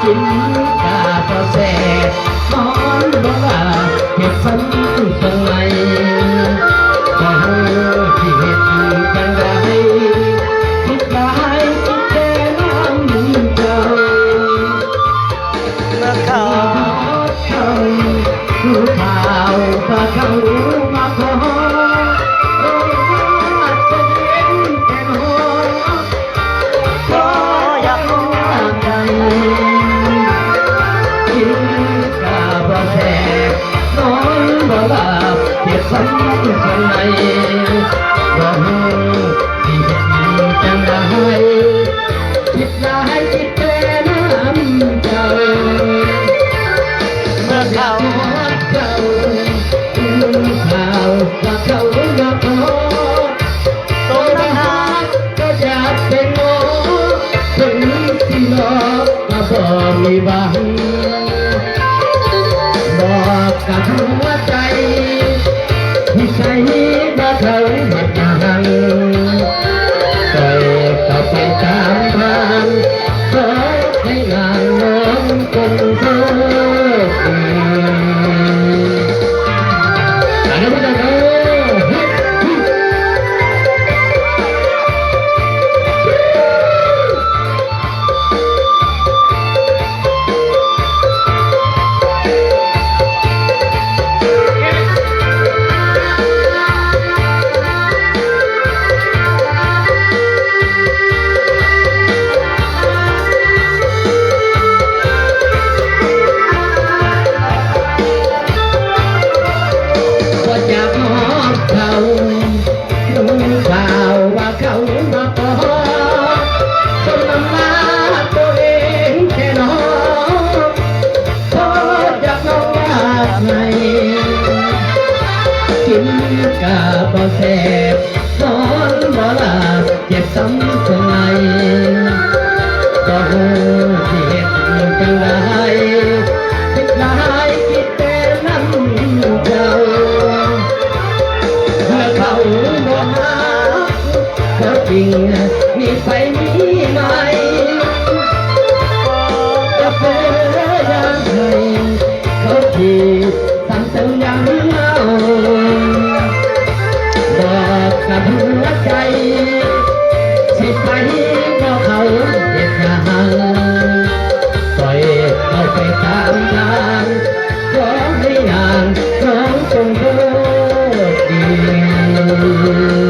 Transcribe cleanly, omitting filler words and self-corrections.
กินกาบแสบนอนบ่ว่าเก็บฝันตรงไหนบ่ที่เหตุจังใดคิดร้ายคิดแค่น้ำเจ้าเมื่อเขารู้ข่าวพาเขามาขอจะเห็นแต่หอก็อยากรู้ใจกินกาบแทกนอนบ่หลับเก็บฝันข้างในบ่ที่เห็นจังได้คิดร้ายคิดแต่น้ำเจ้าเมื่อเขา ข่าวว่าเขามาขอตรงนั้นก็อยากเป็นหมอถึงที่รอมาบ่มีบังบอกกับหัวใจที่ใจมาเขามาดังปล่อยเขาไปตามทางขอให้งานน้องคงเธอกินกาบแสบนอนบ่หลับเจ็บซ้ำข้างในบ่ฮู้ที่เหตุจังใดคิดร้ายคิดแต่น้ำเจ้าเมื่อเขาบ่หาเขาจริงมีไปมีไหมจะเป็นอย่างไรเขาที่สั่งเตือนอย่างเราบอกกับหัวใจสิไปก็เขาเด็ดขาดปล่อยเขาไปตามทางขอให้นางน้องจงโชคดี